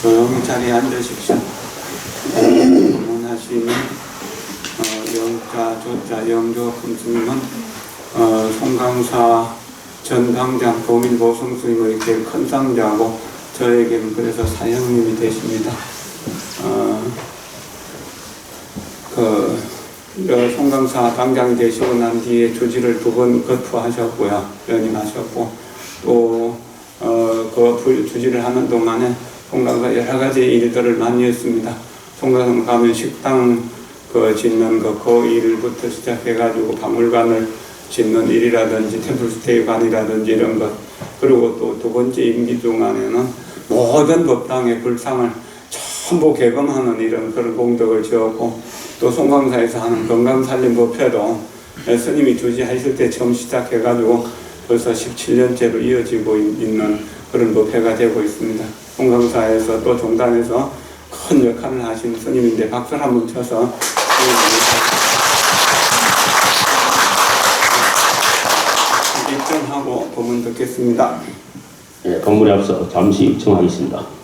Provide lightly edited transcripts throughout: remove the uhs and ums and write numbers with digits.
조용히 자리에 앉으십시오. 방문하시는 영자, 조자, 영조 금스님은 송강사 전 당장 도민보성스님의 제일 큰 상자고 저에게는 그래서 사형님이 되십니다. 송강사 당장이 되시고 난 뒤에 주지를 2번 거투하셨고요. 연임하셨고 또 그 주지를 하는 동안에 송강사 여러 가지 일들을 많이 했습니다. 송강사 가면 식당 짓는 그 일부터 시작해가지고 박물관을 짓는 일이라든지 템플스테이관이라든지 이런 것, 그리고 또 2번째 임기 동안에는 모든 법당의 불상을 전부 개검하는 이런 그런 공덕을 지었고, 또 송강사에서 하는 건강살림법회도 스님이 주지하실 때 처음 시작해가지고 벌써 17년째로 이어지고 있는 그런 법회가 되고 있습니다. 송강사에서 또 종단에서 큰 역할을 하신 스님인데 박수를 한번 쳐서 입장하고 법문 듣겠습니다. 네, 법문에 앞서 잠시 입청하겠습니다.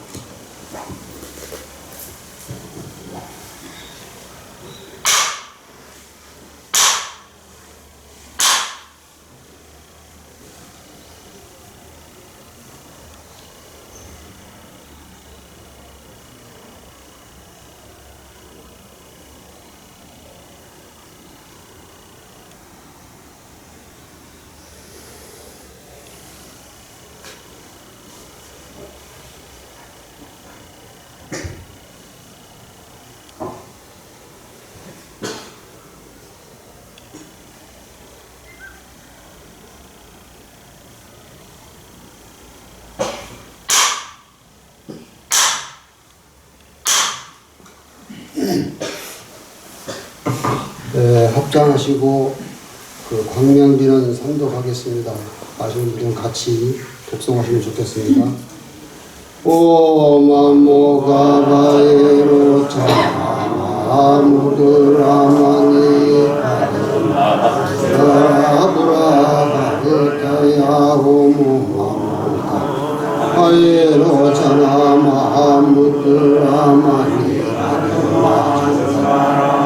합장하시고 광명비는 선독하겠습니다. 아시는 분들은 같이 독송하시면 좋겠습니다. 오마모가바에로 차무드라마니 아브라바르타야오무마모가 바에로 차나마무드라마니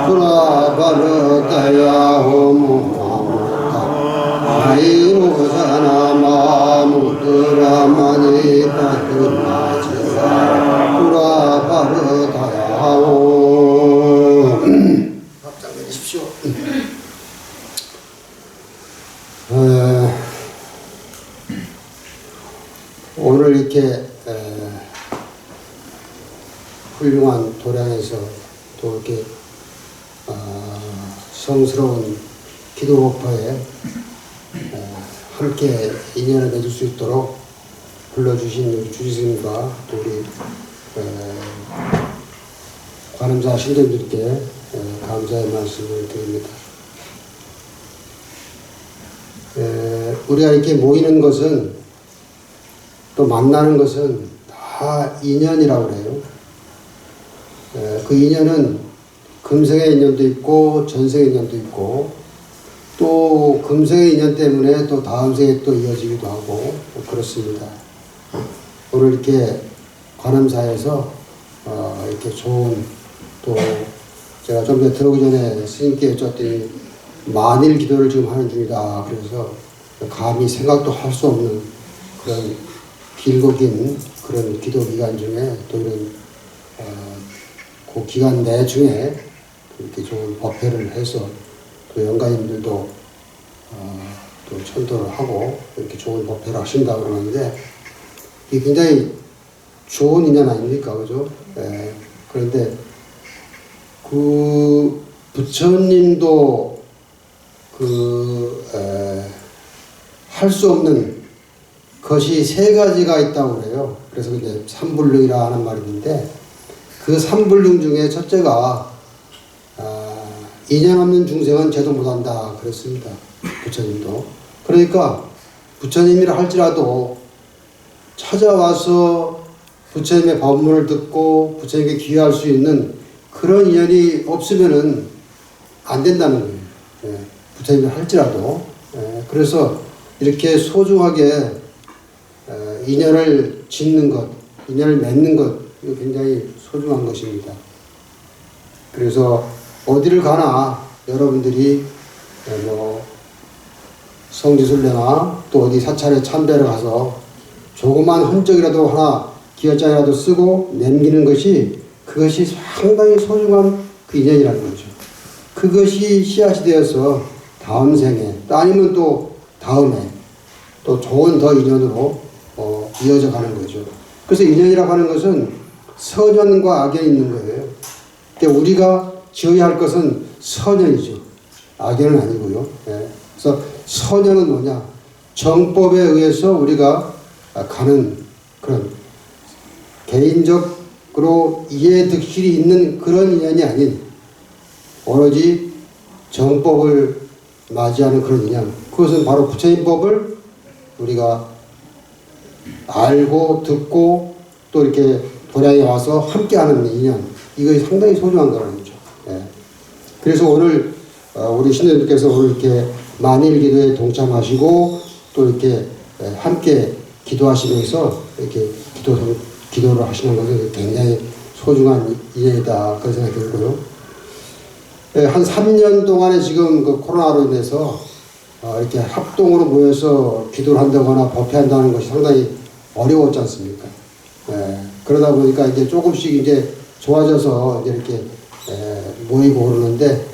브라바르타야오무마모가 바에로 차나마무드라마니 바드나지라 브라바르타야오. 합장 내리십시오. 오늘 이렇게 훌륭한 도량에서 또 이렇게 성스러운 기도법화에 함께 인연을 맺을 수 있도록 불러주신 우리 주지스님과 또 우리 관음자 신도님들께 감사의 말씀을 드립니다. 우리가 이렇게 모이는 것은 또 만나는 것은 다 인연이라고 해요. 그 인연은 금생의 인연도 있고 전생의 인연도 있고 또 금생의 인연 때문에 또 다음 생에 또 이어지기도 하고 그렇습니다. 오늘 이렇게 관음사에서 이렇게 좋은 또 제가 좀 전에 들어오기 전에 스님께 여쭈었더니 만일 기도를 지금 하는 중이다. 그래서 감히 생각도 할 수 없는 그런 길고 긴 그런 기도 기간 중에 또 이런 그 기간 내중에 이렇게 좋은 법회를 해서 또 영가님들도 또 천도를 하고 이렇게 좋은 법회를 하신다고 그러는데 이게 굉장히 좋은 인연 아닙니까? 그죠? 그런데 그 부처님도 할 수 없는 것이 3가지가 있다고 그래요. 그래서 이제 삼불능이라 하는 말이 있는데 그 삼불능 중에 첫째가 인연 없는 중생은 제도 못한다 그랬습니다. 부처님도. 그러니까 부처님이라 할지라도 찾아와서 부처님의 법문을 듣고 부처님께 귀할 수 있는 그런 인연이 없으면은 안 된다는 거예요. 부처님이라 할지라도. 그래서 이렇게 소중하게 인연을 짓는 것, 인연을 맺는 것, 이거 굉장히 소중한 것입니다. 그래서 어디를 가나 여러분들이 뭐 성지순례나 또 어디 사찰에 참배를 가서 조그만 흔적이라도 하나 기어장이라도 쓰고 남기는 것이 그것이 상당히 소중한 그 인연이라는 거죠. 그것이 씨앗이 되어서 다음 생에 또 아니면 또 다음에 또 좋은 더 인연으로 이어져 가는 거죠. 그래서 인연이라고 하는 것은 선연과 악연이 있는 거예요. 근데 우리가 지어야 할 것은 선연이죠. 악연은 아니고요. 예. 그래서 선연은 뭐냐? 정법에 의해서 우리가 가는 그런 개인적으로 이해득실이 있는 그런 인연이 아닌 오로지 정법을 맞이하는 그런 인연. 그것은 바로 부처님법을 우리가 알고 듣고 또 이렇게 도량에 와서 함께하는 인연. 이것이 상당히 소중한 거라는 거죠. 예. 그래서 오늘 우리 신도님께서 오늘 이렇게 만일 기도에 동참하시고 또 이렇게 함께 기도하시면서 이렇게 기도를 하시는 것은 굉장히 소중한 인연이다 그런 생각이 들고요. 한 3년 동안에 지금 그 코로나로 인해서 이렇게 합동으로 모여서 기도를 한다거나 법회한다는 것이 상당히 어려웠지 않습니까? 그러다 보니까 이제 조금씩 이제 좋아져서 이제 이렇게 모이고 그러는데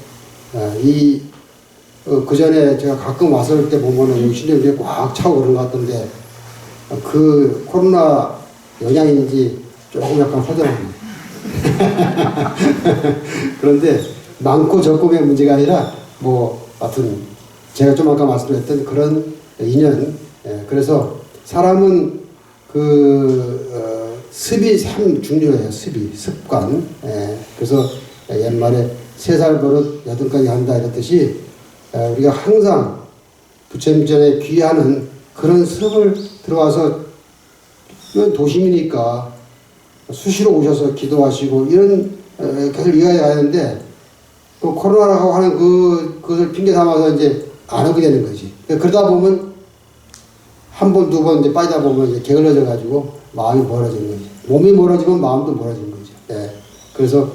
그 전에 제가 가끔 왔을 때 보면은 여기 신도들이 꽉 차고 그런 것 같던데 그 코로나 영향인지 조금 약간 허전합니다. 그런데 많고 적고의 문제가 아니라 뭐 하여튼 제가 좀 아까 말씀드렸던 그런 인연. 그래서 사람은 습이 참 중요해요. 습관. 그래서 옛말에 3살 버릇 8가지 한다 이랬듯이 우리가 항상 부처님 전에 귀하는 그런 습을 들어와서 이건 도심이니까 수시로 오셔서 기도하시고 이런 것을 이어야 하는데 그 코로나라고 하는 그것을 핑계 삼아서 이제 안 하게 되는 거지. 그러다 보면 한 번, 두 번 이제 빠지다 보면 이제 게을러져 가지고 마음이 멀어지는 거지. 몸이 멀어지면 마음도 멀어지는 거죠. 그래서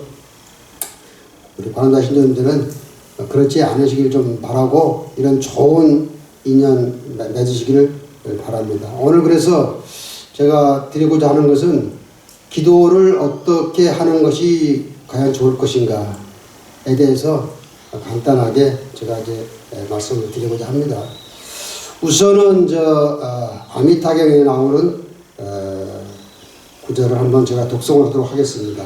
우리 관음자 신도님들은 그렇지 않으시길 좀 바라고 이런 좋은 인연 맺으시기를 바랍니다. 오늘 그래서 제가 드리고자 하는 것은 기도를 어떻게 하는 것이 과연 좋을 것인가에 대해서 간단하게 제가 이제 말씀을 드리고자 합니다. 우선은 아미타경에 나오는 구절을 한번 제가 독송을 하도록 하겠습니다.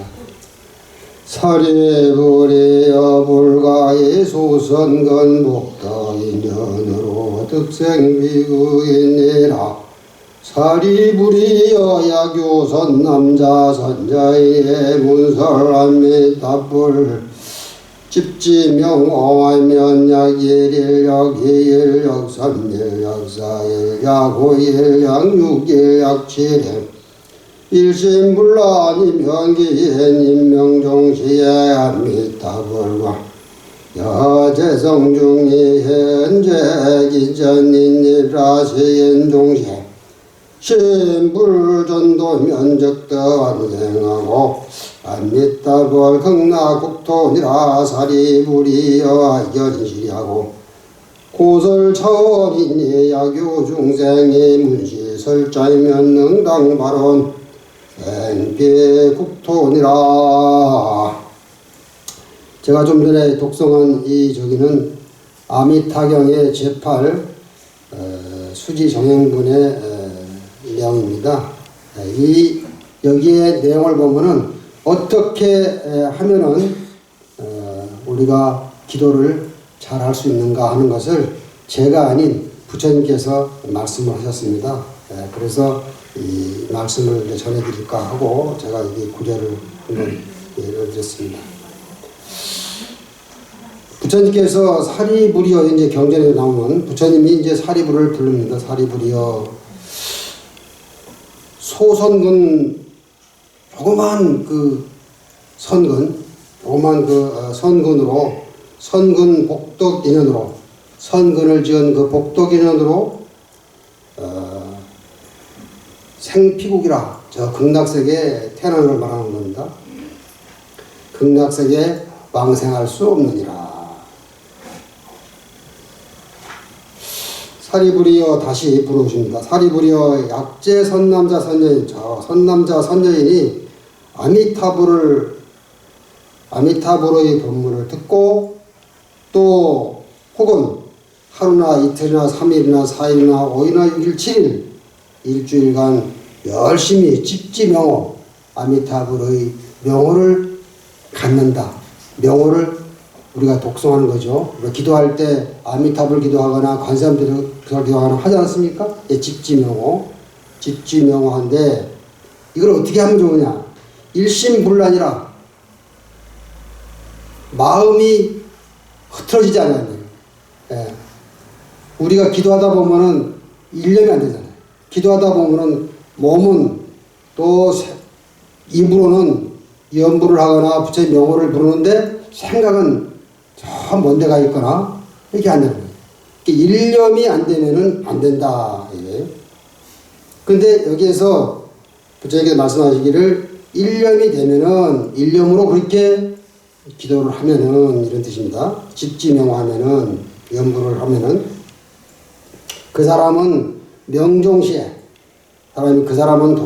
사리부리여 불가의 소선건 복덕인연으로 득생비구인니라 사리부리여 야교선 남자 선자의 문설암미답불 집지명오면약 일일역 이일역 삼일역 사일약 오일약 육일약 칠일 일심불란이 변기엔 인명종시에 암미타불과 여재성중이 현재 기전인일라시인 종시에 신불전도 면적도 안생하고 암미타불 극락국토니라 사리부리여 연시하고 고설처인이 야교 중생이 문시설자이면 능당발언 생계국토니라. 제가 좀 전에 독송한 이 저기는 아미타경의 제8 수지정행분의 내용입니다. 여기에 내용을 보면은 어떻게 하면은 우리가 기도를 잘 할 수 있는가 하는 것을 제가 아닌 부처님께서 말씀을 하셨습니다. 그래서 이 말씀을 전해드릴까 하고 제가 이 구절을 한번 예를 들었습니다. 부처님께서 사리부리여 이제 경전에 나오는 부처님이 이제 사리부를 부릅니다. 사리부리여 소선근 조그만 그 선근 조그만 그 선근으로 선근 복덕 인연으로 선근을 지은 그 복덕 인연으로 생피국이라 저 극락세계에 태어나는 걸 말하는 겁니다. 극락세계에 왕생할 수 없느니라. 사리부리여 다시 부르십니다. 사리부리여 약제 선남자 선여인, 저 선남자 선여인이 아미타불의 법문을 듣고 또 혹은 하루나 이틀이나 3일이나 4일이나 5일이나 6일 7일 일주일간 열심히 집지명호 아미타불의 명호를 갖는다. 명호를 우리가 독송하는 거죠. 기도할 때 아미타불 기도하거나 관세음대로 기도하거나 하지 않습니까? 예, 집지명호인데 이걸 어떻게 하면 좋으냐? 일심불란이라 마음이 흐트러지지 않아요. 예. 우리가 기도하다 보면은 일념이 안 되잖아요. 기도하다 보면은 몸은 또 입으로는 연부를 하거나 부처의 명호를 부르는데 생각은 저 먼 데가 있거나 이렇게 안 되는 거예요. 일념이 안 되면은 안 된다. 예. 근데 여기에서 부처님께서 말씀하시기를 일념이 되면은 일념으로 그렇게 기도를 하면은 이런 뜻입니다. 집지명호하면은 연부를 하면은 그 사람은 명종시에 그 사람은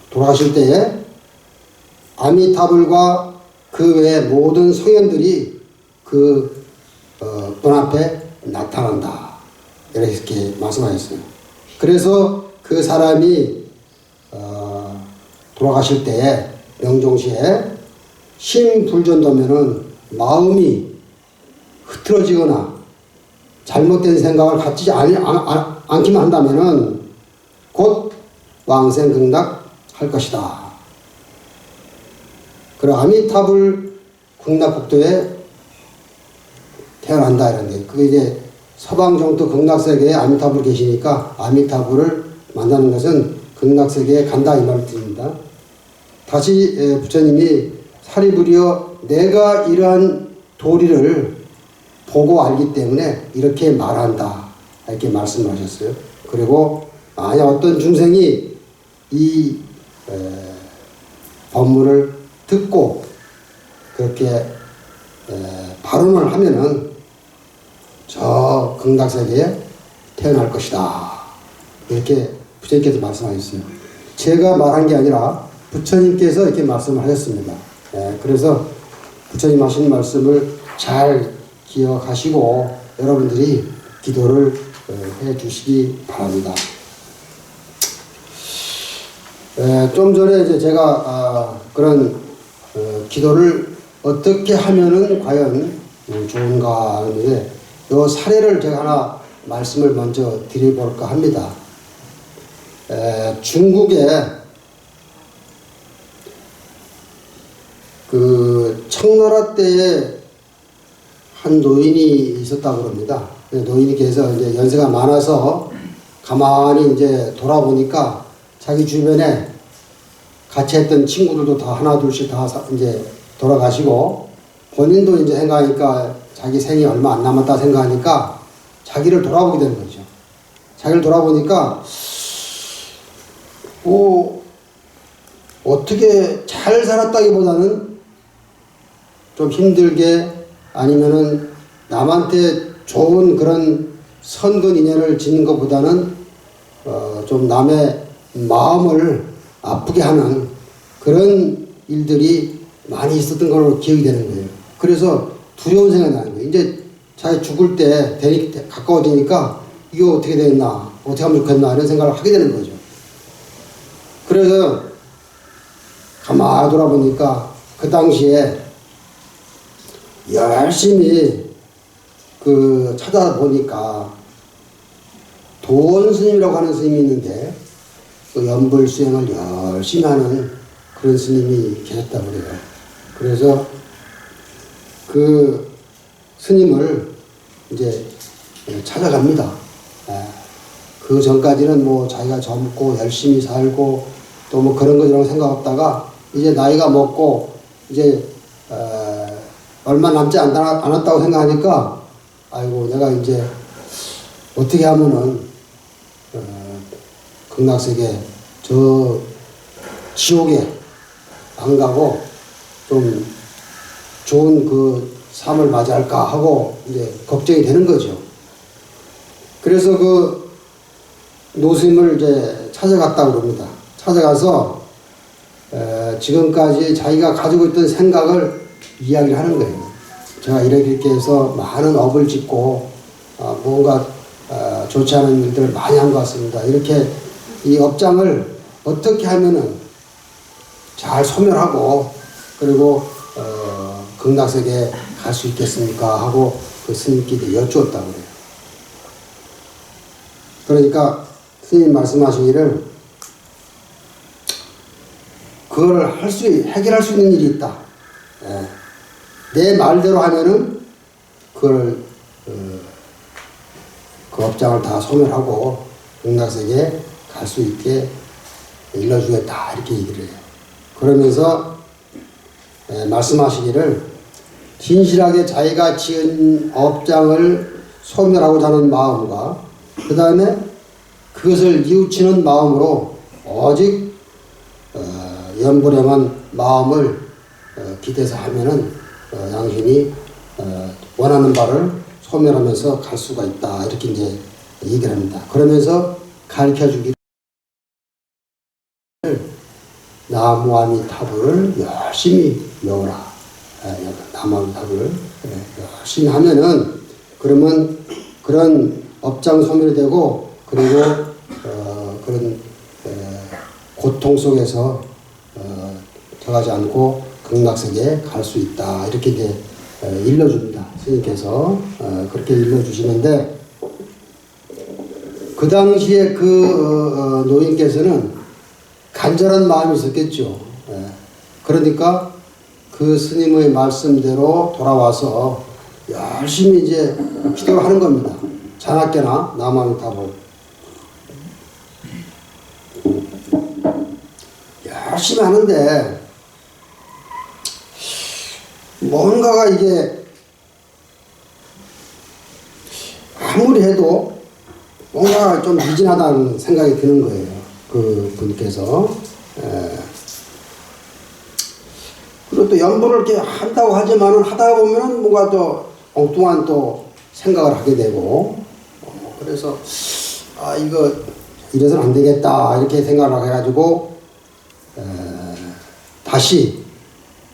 돌아가실 때에 아미타불과 그 외의 모든 성현들이 그 문 앞에 나타난다. 이렇게 말씀하셨어요. 그래서 그 사람이 돌아가실 때에 명종시에 심불전도면은 마음이 흐트러지거나 잘못된 생각을 갖지 않기만 한다면은 곧 왕생극락 할 것이다. 그리고 아미타불 극락국도에 태어난다 이런데 그게 이제 서방정토 극락세계에 아미타불 계시니까 아미타불을 만나는 것은 극락세계에 간다 이 말을 드립니다. 다시 부처님이 사리부리여 내가 이러한 도리를 보고 알기 때문에 이렇게 말한다 이렇게 말씀하셨어요. 그리고 만약 어떤 중생이 이 법문을 듣고 그렇게 발언을 하면은 저 극락세계에 태어날 것이다. 이렇게 부처님께서 말씀하셨어요. 제가 말한 게 아니라 부처님께서 이렇게 말씀을 하셨습니다. 그래서 부처님 하신 말씀을 잘 기억하시고 여러분들이 기도를 해 주시기 바랍니다. 좀 전에 이제 제가 그런 기도를 어떻게 하면은 과연 좋은가 하는데 요 사례를 제가 하나 말씀을 먼저 드려볼까 합니다. 중국에 그 청나라 때에 한 노인이 있었다고 합니다. 노인께서 이제 연세가 많아서 가만히 이제 돌아보니까 자기 주변에 같이 했던 친구들도 다 하나둘씩 다 이제 돌아가시고 본인도 이제 생각하니까 자기 생이 얼마 안 남았다 생각하니까 자기를 돌아보게 되는 거죠. 자기를 돌아보니까 어떻게 잘 살았다기보다는 좀 힘들게 아니면은 남한테 좋은 그런 선근 인연을 짓는 것보다는 좀 남의 마음을 아프게 하는 그런 일들이 많이 있었던 걸로 기억이 되는 거예요. 그래서 두려운 생각이 나는 거예요. 이제 자기 죽을 때 가까워지니까 이거 어떻게 되겠나, 어떻게 하면 좋겠나 이런 생각을 하게 되는 거죠. 그래서 가만히 돌아보니까 그 당시에 열심히 찾아보니까 도원 스님이라고 하는 스님이 있는데 그 연불 수행을 열심히 하는 그런 스님이 계셨다고 그래요. 그래서 그 스님을 이제 찾아갑니다. 그 전까지는 뭐 자기가 젊고 열심히 살고 또 뭐 그런 거 이런 거 생각 없다가 이제 나이가 먹고 이제 얼마 남지 않았다고 생각하니까 아이고 내가 이제 어떻게 하면은 극락세계 저 지옥에 안 가고 좀 좋은 그 삶을 맞이할까 하고 이제 걱정이 되는 거죠. 그래서 그 노스님을 이제 찾아갔다고 그럽니다. 찾아가서 지금까지 자기가 가지고 있던 생각을 이야기를 하는 거예요. 제가 이렇게 해서 많은 업을 짓고 뭔가 좋지 않은 일들을 많이 한 것 같습니다. 이렇게 이 업장을 어떻게 하면은 잘 소멸하고 그리고 극락세계에 갈 수 있겠습니까? 하고 그 스님께 여쭈었다고 그래요. 그러니까 스님 말씀하시기를 그거를 해결할 수 있는 일이 있다. 내 말대로 하면은 그걸 그 업장을 다 소멸하고 극락세계에 갈 수 있게 일러주겠다 이렇게 얘기를 해요. 그러면서 말씀하시기를 진실하게 자기가 지은 업장을 소멸하고자 하는 마음과 그 다음에 그것을 뉘우치는 마음으로 오직 연불행한 마음을 기대서 하면은 양심이 원하는 바를 소멸하면서 갈 수가 있다 이렇게 이제 얘기를 합니다. 그러면서 가르쳐 주기를 나무아미타불을 열심히 외워라. 나무아미타불을 열심히 하면은 그러면 그런 업장 소멸이 되고 그리고 그런 고통 속에서 들어가지 않고 극락세계에 갈 수 있다 이렇게 이제 일러줍니다. 스님께서 그렇게 일러주시는데 그 당시에 그 노인께서는 간절한 마음이 있었겠죠. 그러니까 그 스님의 말씀대로 돌아와서 열심히 이제 기도를 하는 겁니다. 자나깨나 나무아미타불 열심히 하는데 뭔가가 이게 아무리 해도 뭔가 좀 미진하다는 생각이 드는 거예요. 그 분께서. 그리고 또 연보를 이렇게 한다고 하지만은 하다 보면은 뭔가 또 엉뚱한 또 생각을 하게 되고, 그래서 이거 이래서는 안 되겠다 이렇게 생각을 해가지고 다시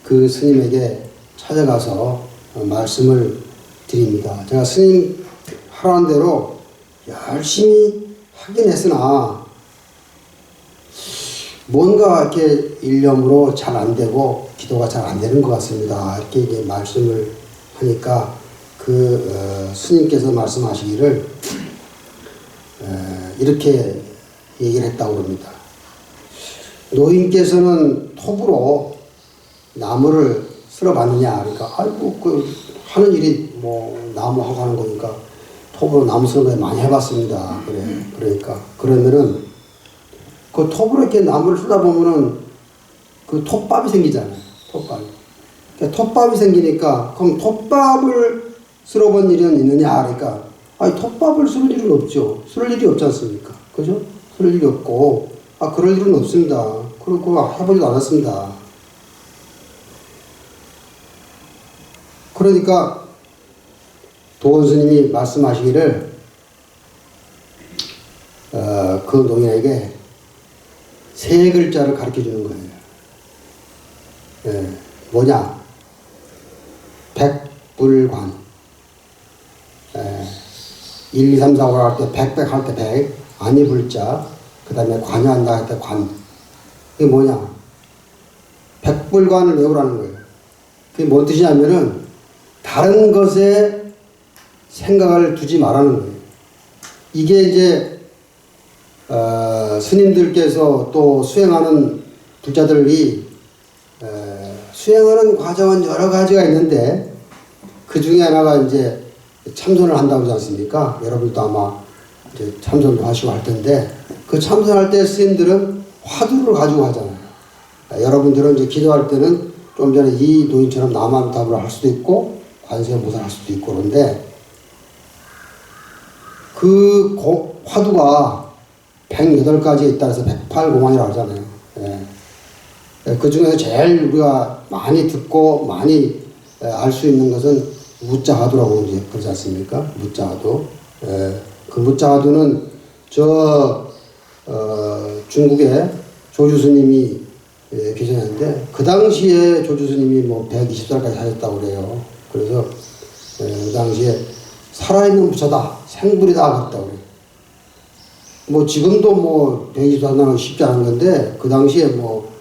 그 스님에게 찾아가서 말씀을 드립니다. 제가 스님 하라는 대로 열심히 하긴 했으나 뭔가 이렇게 일념으로 잘 안 되고 기도가 잘 안 되는 것 같습니다. 이렇게 이제 말씀을 하니까 그 스님께서 말씀하시기를 이렇게 얘기를 했다고 합니다. 노인께서는 톱으로 나무를 쓸어봤느냐? 그러니까 아이고 그 하는 일이 뭐 나무하고 하는 거니까 톱으로 나무 쓰는 거 많이 해봤습니다. 그래. 그러니까 그러면은 그 톱으로 이렇게 나무를 쓰다 보면은 그 톱밥이 생기잖아요. 톱밥이. 그러니까 톱밥이 생기니까 그럼 톱밥을 쓸어본 일은 있느냐? 그러니까 아니 톱밥을 쓸 일은 없죠. 쓸 일이 없지 않습니까? 그죠? 쓸 일이 없고 그럴 일은 없습니다. 그리고 해보지도 않았습니다. 그러니까 도원 스님이 말씀하시기를 그 노인에게 세 글자를 가르쳐 주는 거예요. 뭐냐? 백불관. 1, 2, 3, 4, 5 할 때 백백 할 때 백, 아니 불자, 그 다음에 관여한다 할 때 관. 그게 뭐냐? 백불관을 외우라는 거예요. 그게 뭔 뜻이냐면은 다른 것에 생각을 두지 말라는 거예요. 이게 이제 스님들께서 또 수행하는 불자들이 수행하는 과정은 여러 가지가 있는데 그 중에 하나가 이제 참선을 한다고 하지 않습니까? 여러분도 아마 이제 참선도 하시고 할 텐데 그 참선할 때 스님들은 화두를 가지고 하잖아요. 여러분들은 이제 기도할 때는 좀 전에 이 노인처럼 나무아미타불을 할 수도 있고 관세음보살 할 수도 있고 그런데 그 화두가 108가지에 있다 해서 108공안이라고 하잖아요. 그 중에서 제일 우리가 많이 듣고 많이 알 수 있는 것은 무자하두라고 이제 그러지 않습니까? 무자하두. 그 무자하두는 중국에 조주 스님이 계셨는데 그 당시에 조주 스님이 뭐 120살까지 사셨다고 그래요. 그래서 그 당시에 살아있는 부처다, 생불이다 그랬다고 그래요. 뭐 지금도 뭐 120살은 쉽지 않은 건데 그 당시에 뭐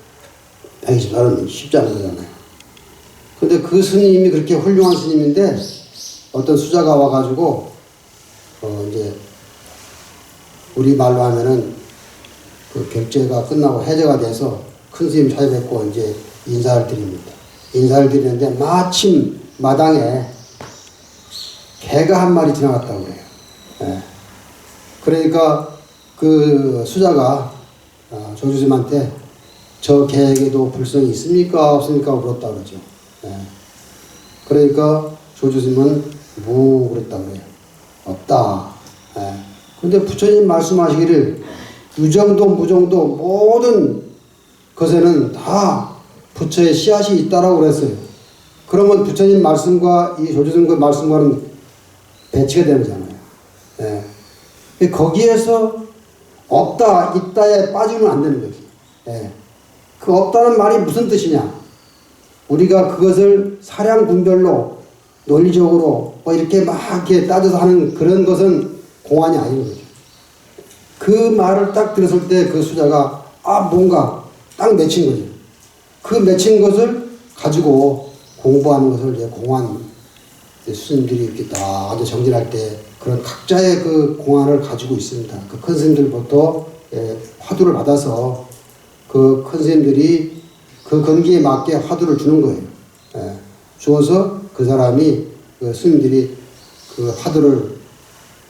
120살은 쉽지 않은 거잖아요. 근데 그 스님이 그렇게 훌륭한 스님인데 어떤 수자가 와가지고 이제 우리 말로 하면은 그 결제가 끝나고 해제가 돼서 큰 스님 찾아뵙고 이제 인사를 드립니다. 인사를 드리는데 마침 마당에 개가 한 마리 지나갔다고 그래요. 그러니까 그 수자가 조주스님한테 저 개에게도 불성이 있습니까 없습니까 물었다 그러죠. 그러니까 조주스님은 무 그랬다고 그래요. 없다. 근데 부처님 말씀하시기를 유정도 무정도 모든 것에는 다 부처의 씨앗이 있다라고 그랬어요. 그러면 부처님 말씀과 이 조주스님의 말씀과는 배치가 되는 거잖아요. 거기에서 없다, 있다에 빠지면 안 되는 거지. 그 없다는 말이 무슨 뜻이냐? 우리가 그것을 사량 분별로 논리적으로 뭐 이렇게 막 이렇게 따져서 하는 그런 것은 공안이 아닌 거죠. 그 말을 딱 들었을 때 그 수자가 뭔가 딱 맺힌 거죠. 그 맺힌 것을 가지고 공부하는 것을 이제 공안 스님들이 이렇게 다 아주 정진할 때 그런 각자의 그 공안을 가지고 있습니다. 그 큰 스님들부터 화두를 받아서 그 큰 스님들이 그 건기에 맞게 화두를 주는 거예요. 주어서 그 사람이 그 스님들이 그 화두를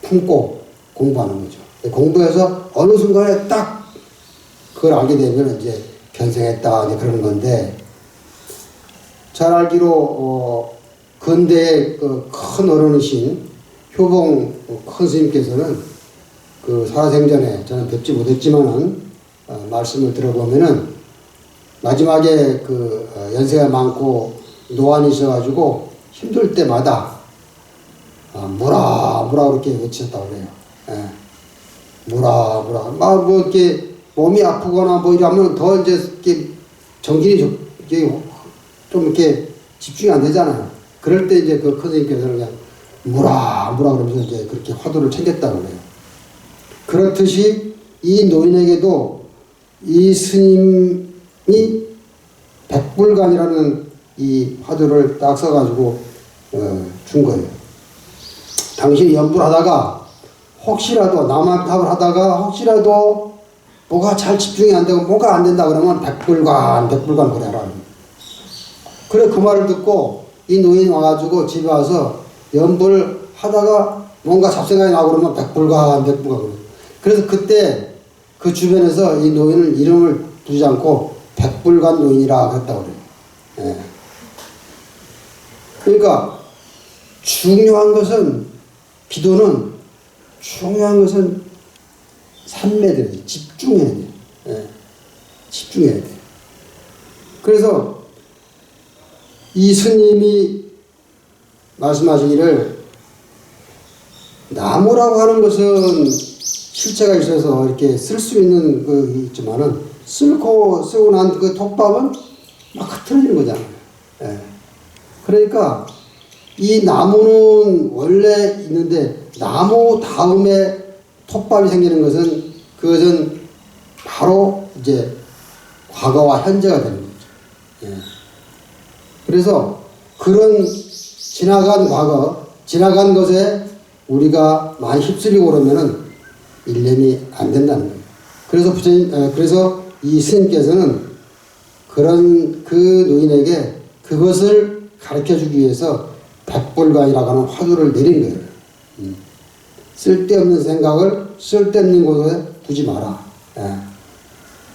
품고 공부하는 거죠. 공부해서 어느 순간에 딱 그걸 알게 되면 이제 견생했다 이제 그러는 건데, 잘 알기로 근대의 그 큰 어른이신 효봉 큰 스님께서는 그 살아생전에 저는 뵙지 못했지만은 말씀을 들어보면은 마지막에 그 연세가 많고 노안이셔가지고 힘들 때마다 무라 무라 그렇게 외치셨다고 그래요. 무라 무라 막 뭐 이렇게 몸이 아프거나 뭐 이러면 더 이제 이렇게 정신이 좀 이렇게 집중이 안 되잖아요. 그럴 때 이제 그 큰 스님께서는 그냥 무라 무라 그러면서 이제 그렇게 화두를 챙겼다고 그래요. 그렇듯이 이 노인에게도 이 스님이 백불간이라는 이 화두를 딱 써가지고 준 거예요. 당신이 연불 하다가 혹시라도 남한탑을 하다가 혹시라도 뭐가 잘 집중이 안 되고 뭐가 안 된다 그러면 백불간 그래라. 그래 그 말을 듣고 이 노인이 와가지고 집에 와서 연불 하다가 뭔가 잡생각이 나고 그러면 백불간 그래. 그래서 그때 그 주변에서 이 노인을 이름을 두지 않고 백불간 노인이라 그랬다고 그래요. 그러니까 중요한 것은 기도는 중요한 것은 삼매돼야 돼. 집중해야 돼. 집중해야 돼. 그래서 이 스님이 말씀하시기를 나무라고 하는 것은 실체가 있어서 이렇게 쓸 수 있는 그 있지만은 쓰고 난 그 톱밥은 막 흐트러지는 거잖아요. 그러니까 이 나무는 원래 있는데 나무 다음에 톱밥이 생기는 것은 그것은 바로 이제 과거와 현재가 되는 거죠. 그래서 그런 지나간 과거, 지나간 것에 우리가 많이 휩쓸리고 그러면은 일념이 안 된다는 거예요. 그래서 그래서 이 스님께서는 그런 그 노인에게 그것을 가르쳐 주기 위해서 백불간이라고 하는 화두를 내린 거예요. 쓸데없는 생각을 쓸데없는 곳에 두지 마라.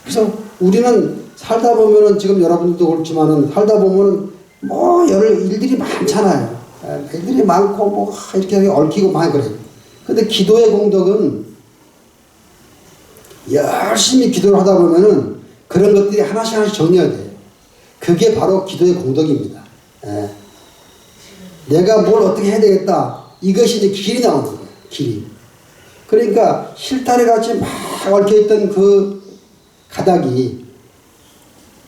그래서 우리는 살다 보면은 지금 여러분들도 그렇지만은 살다 보면은 뭐 여러 일들이 많잖아요. 일들이 많고 뭐 이렇게 얽히고 많이 그래요. 근데 기도의 공덕은 열심히 기도를 하다 보면은 그런 것들이 하나씩 하나씩 정리가 돼요. 그게 바로 기도의 공덕입니다. 예. 내가 뭘 어떻게 해야 되겠다. 이것이 이제 길이 나오는 거예요. 길이. 그러니까 실타래 같이 막 얽혀있던 그 가닥이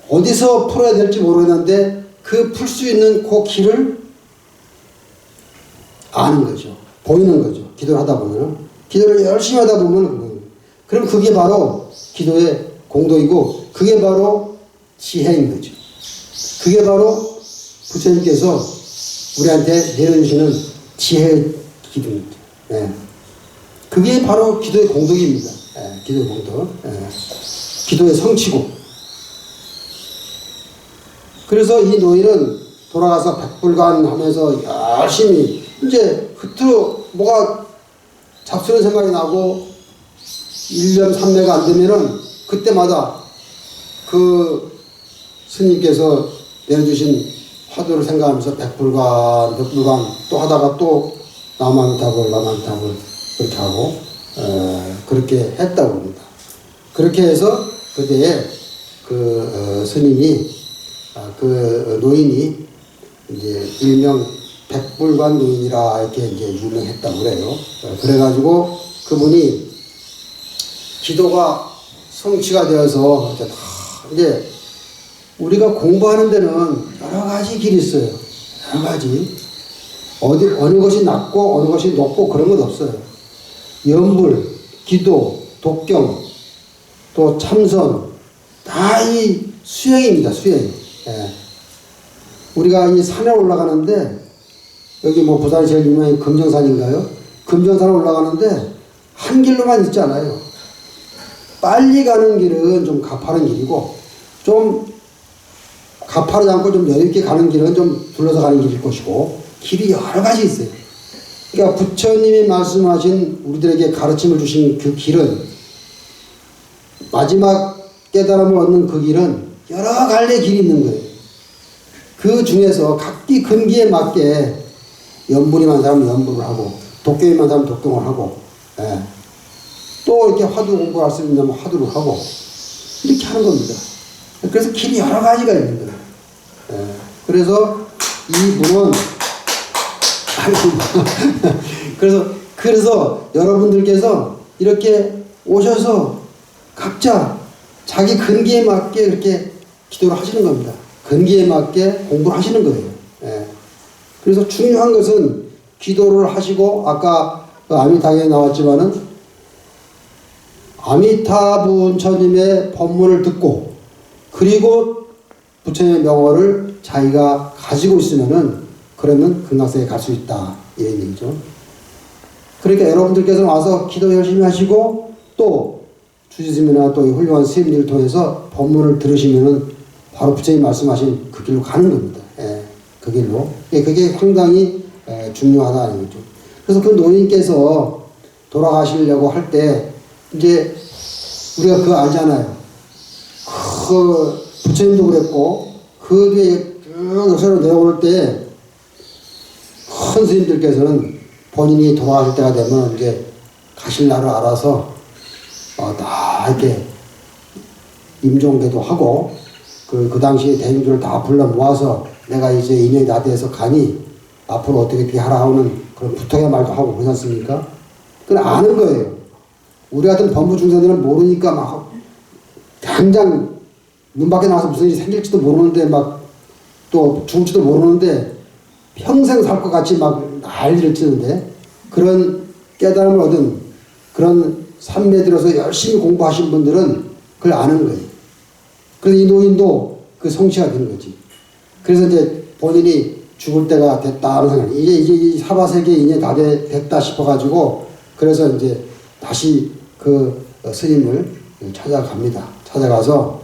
어디서 풀어야 될지 모르겠는데 그 풀 수 있는 그 길을 아는 거죠. 보이는 거죠. 기도를 하다 보면. 기도를 열심히 하다 보면 그럼 그게 바로 기도의 공덕이고 그게 바로 지혜인 거죠. 그게 바로 부처님께서 우리한테 내려주시는 지혜의 기둥이죠. 예. 그게 바로 기도의 공덕입니다. 예. 기도의 공덕. 예. 기도의 성취고. 그래서 이 노인은 돌아가서 백불간 하면서 열심히 이제 흐트러 뭐가 잡스러운 생각이 나고 1년 3내가 안 되면은 그때마다 그 스님께서 내려주신 화두를 생각하면서 백불간 또 하다가 또 남한탑을 그렇게 하고 그렇게 했다고 합니다. 그렇게 해서 그때에 그 스님이 그 노인이 이제 일명 백불관 노인이라 이렇게 이제 유명했다고 그래요. 그래가지고 그분이 기도가 성취가 되어서 이제 우리가 공부하는 데는 여러 가지 길이 있어요. 여러 가지. 어느 것이 낮고 어느 것이 높고 그런 것 없어요. 연불, 기도, 독경, 또 참선, 다 이 수행입니다. 수행. 예. 우리가 이 산에 올라가는데 여기 뭐 부산이 제일 유명한 금정산인가요? 금정산에 올라가는데 한 길로만 있지 않아요. 빨리 가는 길은 좀 가파른 길이고 좀 가파르지 않고 좀 여유있게 가는 길은 좀 둘러서 가는 길일 것이고 길이 여러 가지 있어요. 그러니까 부처님이 말씀하신 우리들에게 가르침을 주신 그 길은 마지막 깨달음을 얻는 그 길은 여러 갈래 길이 있는 거예요. 그 중에서 각기 근기에 맞게 연불이 많은 사람은 연불을 하고 독경이 많은 사람은 독경을 하고 예. 또 이렇게 화두 공부할 수 있는 화두를 하고 이렇게 하는 겁니다. 그래서 길이 여러 가지가 있는 거예요. 예. 그래서 이분은 그래서 여러분들께서 이렇게 오셔서 각자 자기 근기에 맞게 이렇게 기도를 하시는 겁니다. 근기에 맞게 공부를 하시는 거예요. 예. 그래서 중요한 것은 기도를 하시고 아까 아미타에 나왔지만은 아미타 부처님의 법문을 듣고 그리고 부처님의 명호를 자기가 가지고 있으면은 그러면 극락세에 갈 수 있다 이런 얘기죠. 그러니까 여러분들께서 와서 기도 열심히 하시고 또 주지스님이나 또 훌륭한 스님들을 통해서 법문을 들으시면은 바로 부처님 말씀하신 그 길로 가는 겁니다. 예, 그 길로. 예, 그게 상당히 중요하다는 거죠. 그래서 그 노인께서 돌아가시려고 할 때 이제 우리가 그거 알잖아요. 그 부처님도 그랬고 그 뒤에 쭉 역사로 내려올 때 큰 스님들께서는 본인이 돌아가실 때가 되면 이제 가실 날을 알아서 다 이렇게 임종계도 하고 그 당시에 대중들을 다 불러 모아서 내가 이제 인연이 다 돼서 가니 앞으로 어떻게 하라 하는 그런 부탁의 말도 하고 그러지 않습니까? 그건 아는 거예요. 우리 같은 범부 중생들은 모르니까 막 당장 눈 밖에 나와서 무슨 일이 생길지도 모르는데 막 또 죽을지도 모르는데 평생 살 것 같이 막 난리를 치는데 그런 깨달음을 얻은 그런 산매에 들어서 열심히 공부하신 분들은 그걸 아는 거예요. 그래서 이 노인도 그 성취가 된 거지. 그래서 이제 본인이 죽을 때가 됐다 하는 생각. 이제 이 사바세계 인연이 다 됐다 싶어가지고 그래서 이제 다시 그 스님을 찾아갑니다. 찾아가서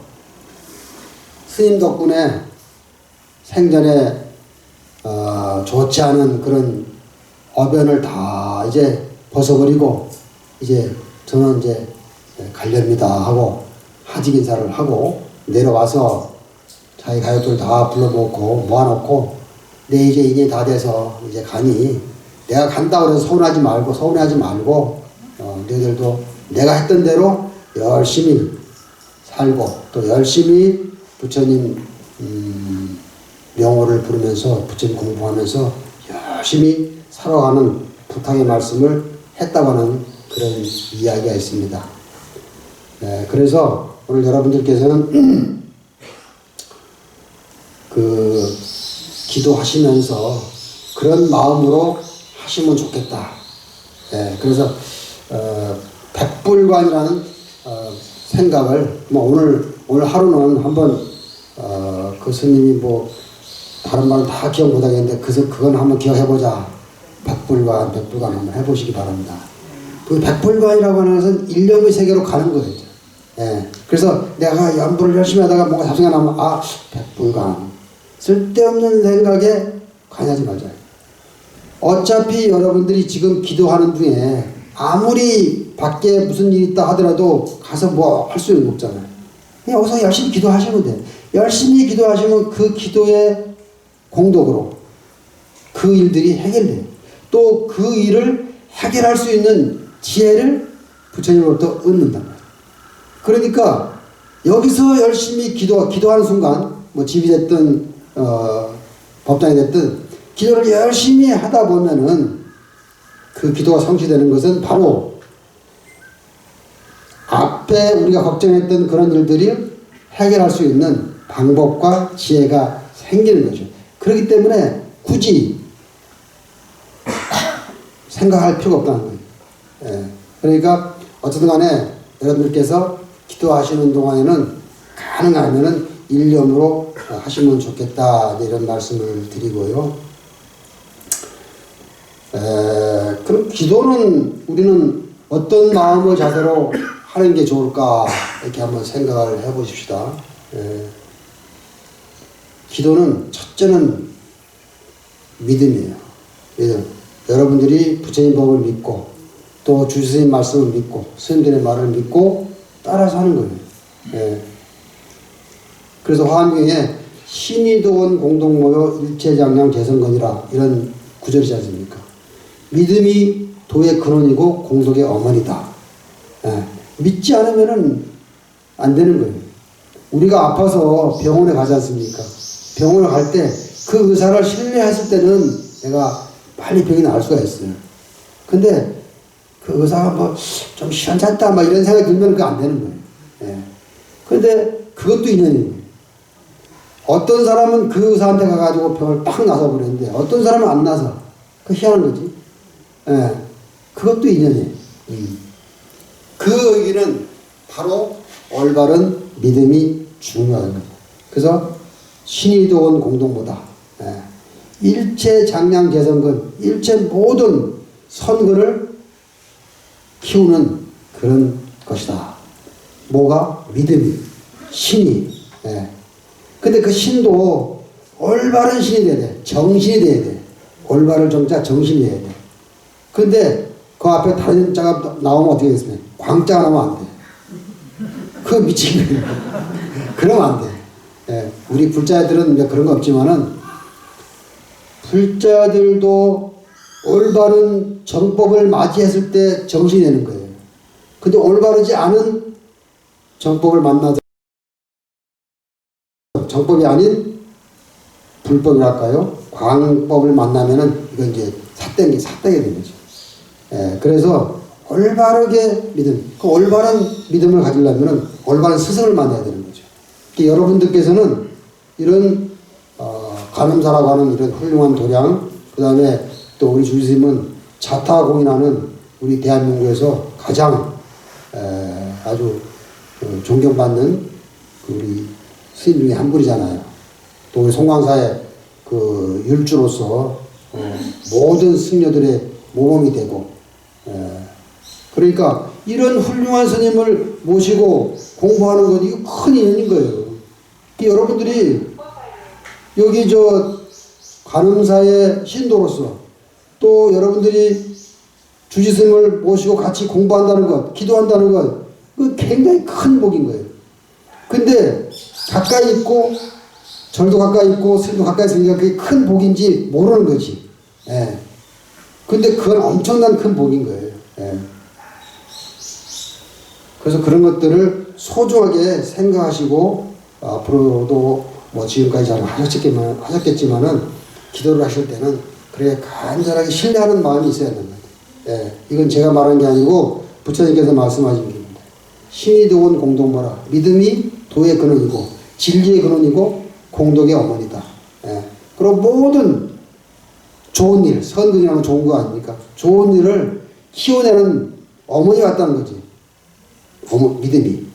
스님 덕분에 생전에 좋지 않은 그런 어변을 다 이제 벗어버리고 이제 저는 이제 갈렵니다 하고 하직 인사를 하고 내려와서 자기 가족들 다 불러놓고 모아놓고 내 이제 인연이 다 돼서 이제 가니 내가 간다고 해서 서운하지 말고 너희들도 내가 했던 대로 열심히 살고 또 열심히 부처님 명호를 부르면서 부처님 공부하면서 열심히 살아가는 부탁의 말씀을 했다고 하는 그런 이야기가 있습니다. 네, 그래서 오늘 여러분들께서는 기도하시면서 그런 마음으로 하시면 좋겠다. 네, 그래서 백불관이라는 생각을 오늘 하루는 한번 그 스님이 뭐 다른 말은 다 기억 못하겠는데 그건 한번 기억해보자. 백불관 한번 해보시기 바랍니다. 그 백불관이라고 하는 것은 일념의 세계로 가는 거예요. 예. 그래서 내가 연불을 열심히 하다가 뭔가 잡생각 나면 백불관. 쓸데없는 생각에 관여하지 말자. 어차피 여러분들이 지금 기도하는 중에 아무리 밖에 무슨 일이 있다 하더라도 가서 뭐 할 수 있는 거 없잖아요. 그냥 여기서 열심히 기도하시면 돼. 열심히 기도하시면 그 기도의 공덕으로 그 일들이 해결돼요. 또 그 일을 해결할 수 있는 지혜를 부처님으로부터 얻는단 말이에요. 그러니까 여기서 열심히 기도하는 순간 뭐 집이 됐든 법당이 됐든 기도를 열심히 하다 보면은 그 기도가 성취되는 것은 바로 앞에 우리가 걱정했던 그런 일들이 해결할 수 있는 방법과 지혜가 생기는 거죠. 그렇기 때문에 굳이 생각할 필요가 없다는 거예요. 예. 그러니까 어쨌든 간에 여러분들께서 기도하시는 동안에는 가능하면은 일념으로 하시면 좋겠다 이런 말씀을 드리고요. 그럼 기도는 우리는 어떤 마음을 자세로 하는 게 좋을까 이렇게 한번 생각을 해보십시다. 기도는 첫째는 믿음이에요. 믿음. 여러분들이 부처님 법을 믿고 또 주스님 말씀을 믿고 스님들의 말을 믿고 따라서 하는 거예요. 그래서 화엄경에 신이 도원 공동모여 일체장량 재성건이라 이런 구절이지 않습니까? 믿음이 도의 근원이고 공덕의 어머니다. 믿지 않으면은 안 되는 거예요. 우리가 아파서 병원에 가지 않습니까? 병원에 갈 때 그 의사를 신뢰했을 때는 내가 빨리 병이 나을 수가 있어요. 근데 그 의사가 뭐 좀 시원찮다 막 이런 생각이 들면 그거 안 되는 거예요. 근데 그것도 인연인 거예요. 어떤 사람은 그 의사한테 가가지고 병을 팍 나서 버리는데 어떤 사람은 안 나서. 그 희한한 거지. 그것도 인연이에요. 그 얘기는 바로 올바른 믿음이 중요한 거죠. 그래서 신이 도원 공동모다. 일체 장량 개성근, 일체 모든 선근을 키우는 그런 것이다. 뭐가? 믿음이, 신이. 근데 그 신도 올바른 신이 돼야 돼. 정신이 돼야 돼. 올바른 정자 정신이 돼야 돼. 근데 그 앞에 다른 자가 나오면 어떻게 되겠습니까? 광자가 나오면 안 돼. 그거 미친 거예요. 그러면 안 돼. 우리 불자들은 그런 거 없지만은 불자들도 올바른 정법을 맞이했을 때 정신이 되는 거예요. 근데 올바르지 않은 정법을 만나서 정법이 아닌 불법이랄까요? 광법을 만나면은 이건 이제 삿대게 되는 거죠. 그래서 올바르게 믿음, 그 올바른 믿음을 가지려면은 올바른 스승을 만나야 되는 거죠. 여러분들께서는 이런 간음사라고 하는 이런 훌륭한 도량, 그 다음에 또 우리 주스님은 자타공인하는 우리 대한민국에서 가장 아주 존경받는 우리 스님 중에 한 분이잖아요. 또 우리 송광사의 그 율주로서 모든 승려들의 모범이 되고, 그러니까 이런 훌륭한 스님을 모시고 공부하는 건 이거 큰 인연인 거예요. 여러분들이 여기 간음사의 신도로서 또 여러분들이 주지스님을 모시고 같이 공부한다는 것, 기도한다는 것, 그 굉장히 큰 복인 거예요. 근데 가까이 있고 절도 가까이 있고 스님도 가까이 있으니까 그게 큰 복인지 모르는 거지. 근데 그건 엄청난 큰 복인 거예요. 그래서 그런 것들을 소중하게 생각하시고 앞으로도 뭐 지금까지 잘 하셨겠지만은 기도를 하실 때는 그래 간절하게 신뢰하는 마음이 있어야 된다. 예, 이건 제가 말한 게 아니고 부처님께서 말씀하신 겁니다. 신이 도운 공동모라. 믿음이 도의 근원이고 진리의 근원이고 공덕의 어머니다. 예. 그리고 모든 좋은 일, 선근이라면 좋은 거 아닙니까? 좋은 일을 키워내는 어머니 같다는 거지. 믿음이.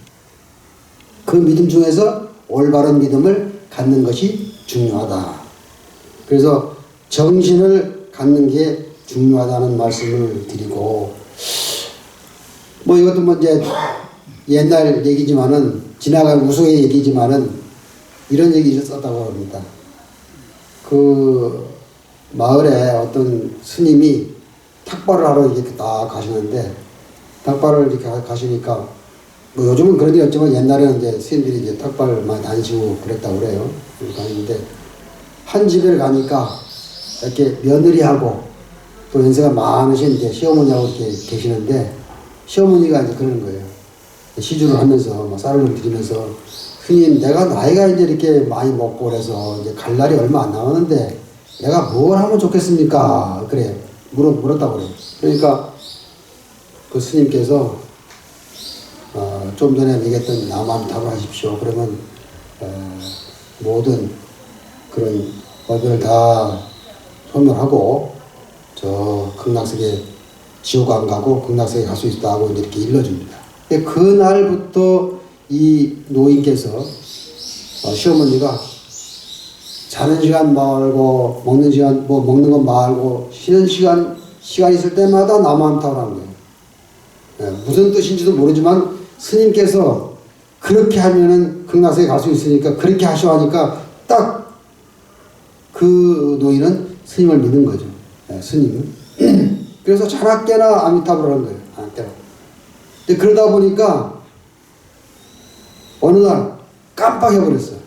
그 믿음 중에서 올바른 믿음을 갖는 것이 중요하다. 그래서 정신을 갖는 게 중요하다는 말씀을 드리고, 뭐 이것도 뭐 이제 옛날 얘기지만은, 지나간 우스의 얘기지만은, 이런 얘기 있었다고 합니다. 그 마을에 어떤 스님이 탁발을 하러 이렇게 딱 가시는데, 탁발을 이렇게 가시니까, 뭐 요즘은 그런 게 없지만 옛날에는 이제 스님들이 이제 탁발 많이 다니시고 그랬다고 그래요. 가는데, 한 집에 가니까 이렇게 며느리하고 또 연세가 많으신 이제 시어머니하고 이렇게 계시는데, 시어머니가 이제 그러는 거예요. 시주를 하면서 막 쌀을 좀 드리면서, 스님, 내가 나이가 이제 이렇게 많이 먹고 그래서 이제 갈 날이 얼마 안 남았는데 내가 뭘 하면 좋겠습니까? 그래. 물었다고 그래요. 그러니까 그 스님께서 좀 전에 얘기했던 나만 답을 하십시오. 그러면 모든 그런 법을 다 소멸하고 저 극락세계 지옥 안 가고 극락세계 갈 수 있다고 이렇게 일러줍니다. 그날부터 이 노인께서 시어머니가 자는 시간 말고 먹는 시간 뭐 먹는 건 말고 쉬는 시간 있을 때마다 나만 타오라는 거예요. 무슨 뜻인지도 모르지만 스님께서 그렇게 하면은 극락세계 갈 수 있으니까 그렇게 하셔 하니까 딱 그 노인은 스님을 믿는 거죠. 스님은. 그래서 자나깨나 아미타불을 하는 거예요. 근데 그러다 보니까 어느 날 깜빡해버렸어요.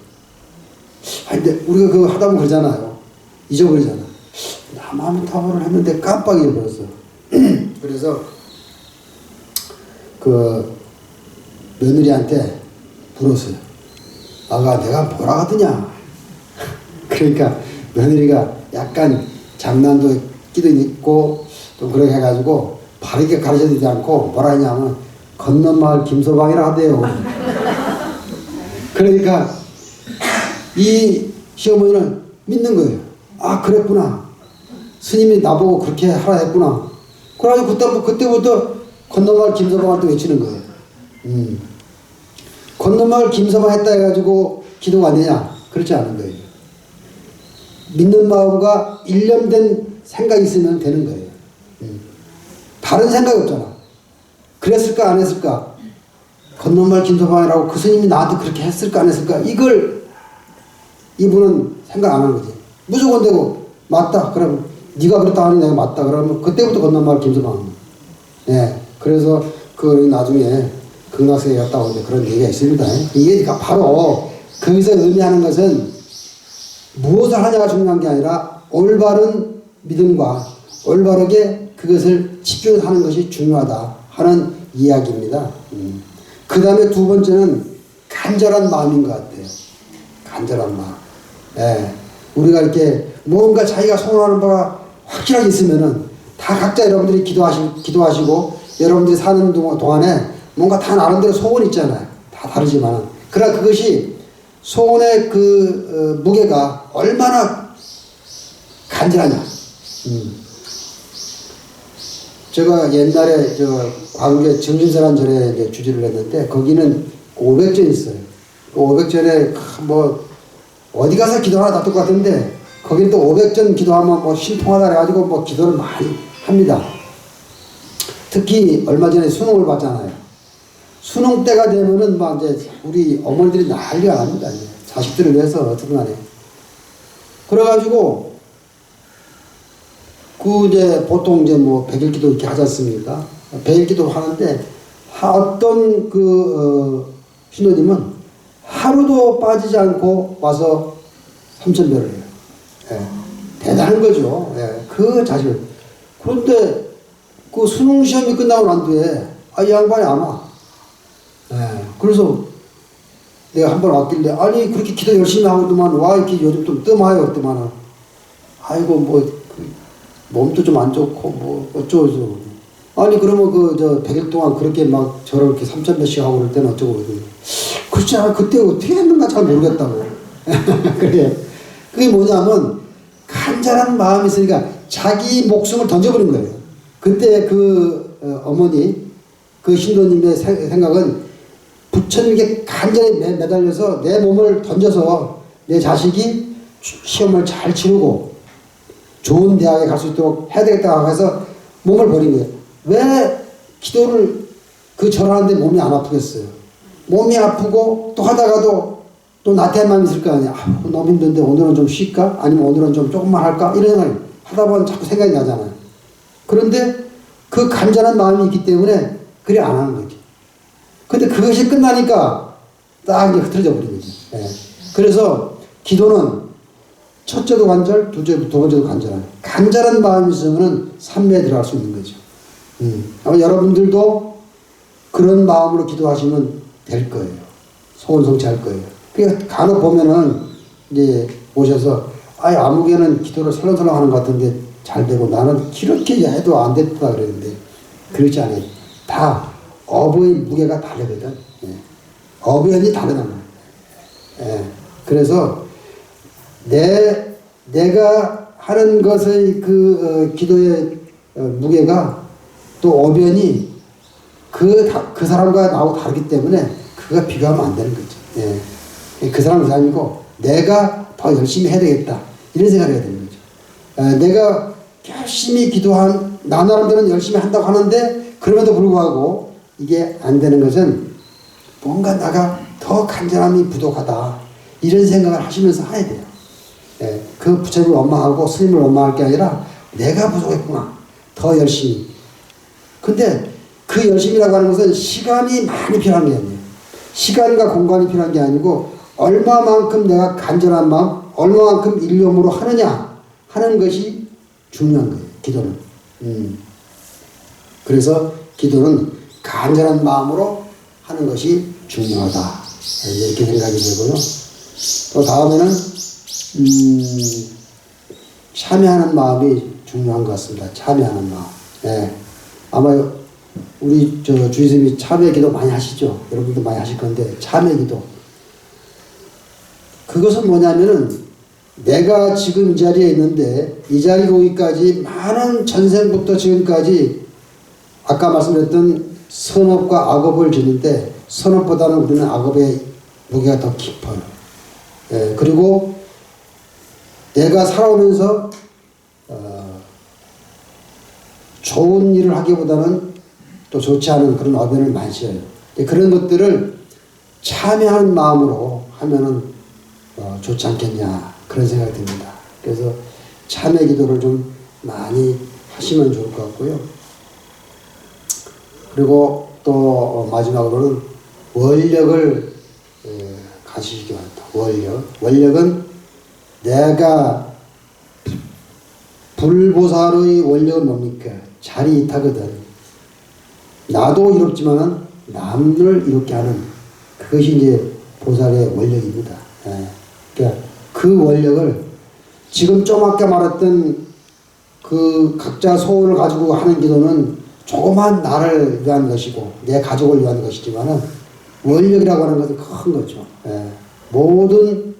근데 우리가 그거 하다 보면 그러잖아요. 잊어버리잖아. 아미타불을 했는데 깜빡해버렸어요. 그래서 그 며느리한테 물었어요. 아가 내가 뭐라 하더냐. 그러니까 며느리가 약간 장난도 끼도 있고 좀 그렇게 해가지고 바르게 가르쳐주지 않고 뭐라 하냐면 건너마을 김서방이라 하대요. 그러니까 이 시어머니는 믿는 거예요. 아 그랬구나. 스님이 나보고 그렇게 하라 했구나. 그래가지고 그때부터 건너마을 김서방을 또 외치는 거예요. 건너마을 김서방 했다 해가지고 기도가 안 되냐? 그렇지 않은 거예요. 믿는 마음과 일념된 생각이 있으면 되는 거예요. 다른 생각이 없잖아. 그랬을까 안 했을까? 건너마을 김서방이라고 그 스님이 나한테 그렇게 했을까 안 했을까? 이걸 이분은 생각 안 하는 거지. 무조건 되고 맞다. 그럼 네가 그렇다 하니 내가 맞다. 그러면 그때부터 건너마을 김서방. 네. 그래서 그 나중에 극락세계 갔다 오는데 그런 얘기가 있습니다. 이게 바로 거기서 의미하는 것은 무엇을 하냐가 중요한 게 아니라 올바른 믿음과 올바르게 그것을 집중하는 것이 중요하다 하는 이야기입니다. 그 다음에 두 번째는 간절한 마음인 것 같아요. 간절한 마음. 예. 우리가 이렇게 뭔가 자기가 소원하는 바가 확실하게 있으면은 다 각자 여러분들이 기도하시고 여러분들이 사는 동안에 뭔가 다 나름대로 소원이 있잖아요. 다 다르지만은. 그러나 그것이 소원의 그 무게가 얼마나 간절하냐. 제가 옛날에 광주에 정신사란 절에 이제 주지를 했는데 거기는 500전 있어요. 500전에 뭐 어디 가서 기도하나 다 똑같은데 거기는 또 500전 기도하면 뭐 신통하다 해가지고 뭐 기도를 많이 합니다. 특히 얼마 전에 수능을 봤잖아요. 수능 때가 되면은 막 이제 우리 어머니들이 난리가 납니다. 이제 자식들을 위해서 어떻게 하네. 그래가지고 그 이제 보통 이제 뭐 100일 기도 이렇게 하지 않습니까? 100일 기도 하는데 어떤 신도님은 하루도 빠지지 않고 와서 삼천별을 해요. 예. 대단한 거죠. 예. 그 자식을. 그런데 그 수능 시험이 끝나고 난 뒤에 이 양반이 안 와. 그래서 내가 한 번 왔길래 아니 그렇게 기도 열심히 하고도만 와 이렇게 요즘 좀 뜸하여 그때만은 아이고 뭐 몸도 좀 안 좋고 뭐 어쩌고 아니 그러면 그 저 100일 동안 그렇게 막 저를 이렇게 3,000배씩 하고 그럴 때는 어쩌고 그러더니 그렇지 않아 그때 어떻게 했는가 잘 모르겠다고 그래 그게 뭐냐면 간절한 마음이 있으니까 자기 목숨을 던져버린 거예요. 그때 그 어머니 그 신도님의 생각은 부처님께 간절히 매달려서 내 몸을 던져서 내 자식이 시험을 잘 치르고 좋은 대학에 갈 수 있도록 해야 되겠다고 해서 몸을 버린 거예요. 왜 기도를 그 절하는데 몸이 안 아프겠어요? 몸이 아프고 또 하다가도 또 나태한 마음이 있을 거 아니야. 아, 너무 힘든데 오늘은 좀 쉴까? 아니면 오늘은 좀 조금만 할까? 이런 생각이 하다 보면 자꾸 생각이 나잖아요. 그런데 그 간절한 마음이 있기 때문에 그래 안 하는 거지. 근데 그것이 끝나니까 딱 이제 흐트러져 버린 거지. 예. 그래서 기도는 첫째도 간절, 두 번째도 간절한. 간절한 마음이 있으면 산매에 들어갈 수 있는 거죠. 아마 여러분들도 그런 마음으로 기도하시면 될 거예요. 소원 성취할 거예요. 그러니까 간혹 보면은 이제 오셔서 아무개는 기도를 설렁설렁 하는 것 같은데 잘 되고 나는 그렇게 해도 안 됐다 그랬는데 그렇지 않아요. 다 어부의 무게가 다르거든. 예. 어부연이 다르단 말이에요. 예. 그래서 내가 하는 것의 기도의 무게가 또 어변이 그 사람과 나하고 다르기 때문에 그가 비교하면 안 되는 거죠. 예. 그 사람은 그 사람이고 내가 더 열심히 해야 되겠다. 이런 생각을 해야 되는 거죠. 내가 열심히 나 나름대로는 열심히 한다고 하는데 그럼에도 불구하고 이게 안 되는 것은 뭔가 나가 더 간절함이 부족하다. 이런 생각을 하시면서 해야 돼요. 예, 그 부처님을 원망하고 스님을 원망할 게 아니라 내가 부족했구나. 더 열심히. 근데 그 열심이라고 하는 것은 시간이 많이 필요한 게 아니에요. 시간과 공간이 필요한 게 아니고 얼마만큼 내가 간절한 마음, 얼마만큼 일념으로 하느냐 하는 것이 중요한 거예요. 기도는. 그래서 기도는 간절한 마음으로 하는 것이 중요하다. 이렇게 생각이 되고요. 또 다음에는 참여하는 마음이 중요한 것 같습니다. 참여하는 마음. 예. 아마 우리 주의스님이 참여 기도 많이 하시죠. 여러분도 많이 하실 건데 참여 기도. 그것은 뭐냐면은 내가 지금 이 자리에 있는데 이 자리에 오기까지 많은 전생부터 지금까지 아까 말씀드렸던 선업과 악업을 지는데 선업보다는 우리는 악업의 무게가 더 깊어요. 예, 그리고 내가 살아오면서 좋은 일을 하기보다는 또 좋지 않은 그런 어변을 많이 씌어요. 그런 것들을 참여하는 마음으로 하면은 좋지 않겠냐 그런 생각이 듭니다. 그래서 참여 기도를 좀 많이 하시면 좋을 것 같고요. 그리고 또 마지막으로는 원력을 가지시기 바랍니다. 원력은 내가 불보살의 원력은 뭡니까? 자리이타거든. 나도 이롭지만 남을 이롭게 하는 그것이 이제 보살의 원력입니다. 그러니까 그 원력을 지금 좀 아까 말했던 그 각자 소원을 가지고 하는 기도는 조그만 나를 위한 것이고 내 가족을 위한 것이지만은 원력이라고 하는 것은 큰 거죠. 모든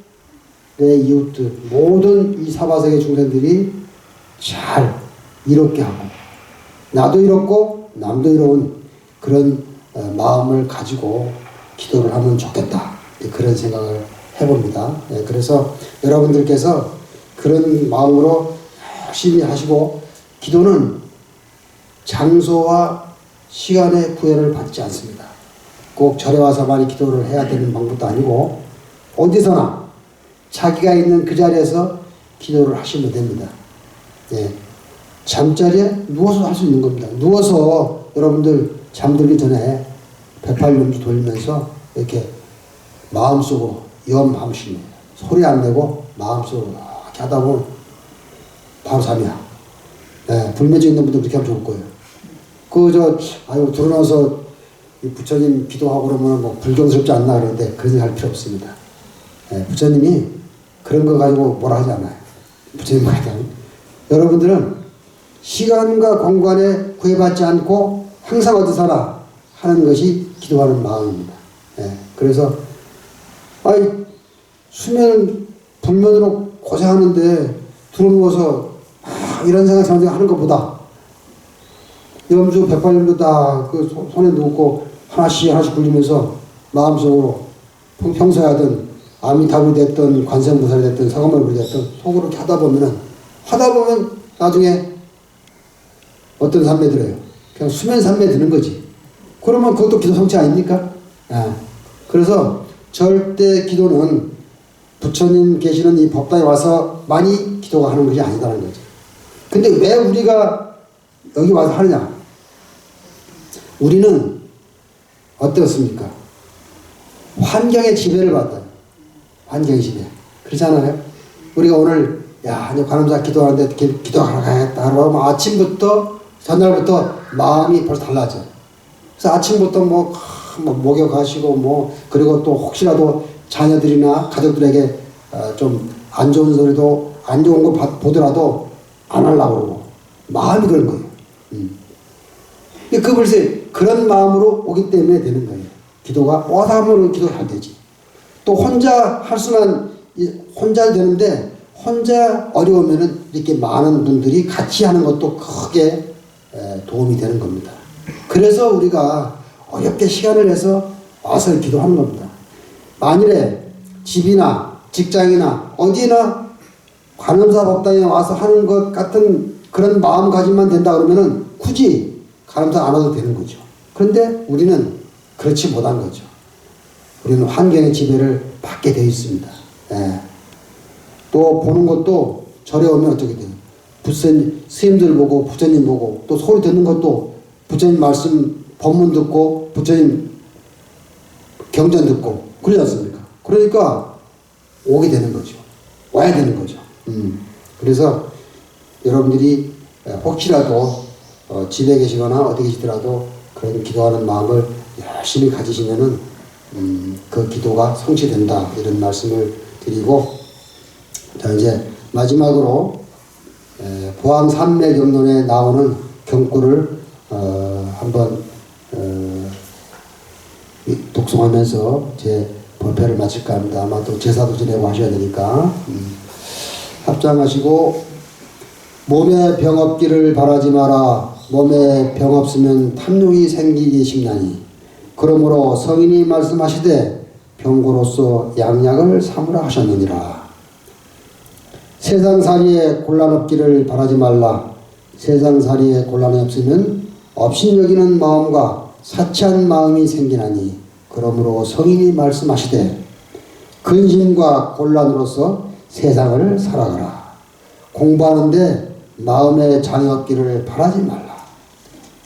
내 이웃들, 모든 이 사바세계 중생들이 잘 이롭게 하고 나도 이롭고 남도 이로운 그런 마음을 가지고 기도를 하면 좋겠다. 그런 생각을 해봅니다. 그래서 여러분들께서 그런 마음으로 열심히 하시고 기도는 장소와 시간의 구애를 받지 않습니다. 꼭 절에 와서만 기도를 해야 되는 방법도 아니고 어디서나 자기가 있는 그 자리에서 기도를 하시면 됩니다. 잠자리에 누워서 할 수 있는 겁니다. 누워서 여러분들 잠들기 전에 108년도 돌리면서 이렇게 마음속으로 염함심이에요. 소리 안 내고 마음속으로 이렇게 하다 보면 바로 잠이야. 불면증 있는 분들 그렇게 하면 좋을 거예요. 들어나서 이 부처님 기도하고 그러면 뭐 불경스럽지 않나 그러는데 그런 생각 할 필요 없습니다. 부처님이 그런 거 가지고 뭐라 하지 않아요. 부처님 말하자면 여러분들은 시간과 공간에 구애받지 않고 항상 어디서나 하는 것이 기도하는 마음입니다. 그래서 수면 불면으로 고생하는데 들어누워서 이런 생각 잠깐 하는 것보다 염주 백발염도 다 그 손에 놓고 하나씩 하나씩 굴리면서 마음속으로 평소에 하던 아미타불이 됐든 관세음보살이 됐든 사가모니불이 됐든 속으로 이렇게 하다 보면 나중에 어떤 삶에 들어요? 그냥 수면 삶에 드는 거지. 그러면 그것도 기도 성취 아닙니까? 그래서 절대 기도는 부처님 계시는 이 법당에 와서 많이 기도가 하는 것이 아니다는 거죠. 근데 왜 우리가 여기 와서 하느냐? 우리는 어떻습니까? 환경의 지배를 받아요. 환경의 지배. 그렇잖아요? 우리가 오늘 이제 관음사 기도하는데 기도하러 가야겠다. 그러면 아침부터 전날부터 마음이 벌써 달라져요. 그래서 아침부터 목욕하시고 그리고 또 혹시라도 자녀들이나 가족들에게 좀 안 좋은 소리도 안 좋은 거 보더라도 안 하려고 그러고 마음이 그런 거예요. 그 글쎄 그런 마음으로 오기 때문에 되는 거예요. 기도가 와서 하면 기도를 할 되지. 또 혼자 할 수만 혼자 되는데 혼자 어려우면은 이렇게 많은 분들이 같이 하는 것도 크게 도움이 되는 겁니다. 그래서 우리가 어렵게 시간을 내서 와서 기도하는 겁니다. 만일에 집이나 직장이나 어디나 관음사 법당에 와서 하는 것 같은 그런 마음가짐만 된다 그러면은 굳이 관음사 안 와도 되는 거죠. 그런데 우리는 그렇지 못한 거죠. 우리는 환경의 지배를 받게 되어 있습니다. 또 보는 것도 절에 오면 어떻게 돼요? 스님들 보고 부처님 보고 또 소리 듣는 것도 부처님 말씀 법문 듣고 부처님 경전 듣고 그러지 않습니까? 그러니까 오게 되는 거죠. 와야 되는 거죠. 그래서 여러분들이 혹시라도 집에 계시거나 어디 계시더라도 그런 기도하는 마음을 열심히 가지시면은 그 기도가 성취된다 이런 말씀을 드리고, 자 이제 마지막으로 보암산매경론에 나오는 경구를 한번 독송하면서 제 법회를 마칠까 합니다. 아마 또 제사도 지내고 하셔야 되니까 합장하시고, 몸에 병 없기를 바라지 마라. 몸에 병 없으면 탐욕이 생기기 쉽나니 그러므로 성인이 말씀하시되 병고로서 양약을 삼으라 하셨느니라. 세상살이에 곤란 없기를 바라지 말라. 세상살이에 곤란이 없으면 업신여기는 마음과 사치한 마음이 생기나니 그러므로 성인이 말씀하시되 근심과 곤란으로서 세상을 살아가라. 공부하는데 마음에 장애 없기를 바라지 말라.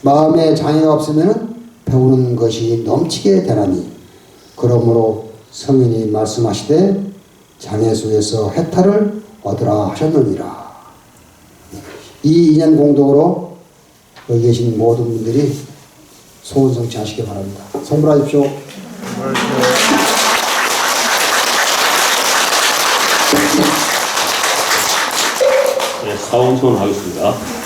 마음에 장애가 없으면 배우는 것이 넘치게 되나니 그러므로 성인이 말씀하시되 장애수에서 해탈을 얻으라 하셨느니라. 이 인연 공덕으로 여기 계신 모든 분들이 소원 성취하시기 바랍니다. 성불하십시오. 네, 사원 소원하겠습니다.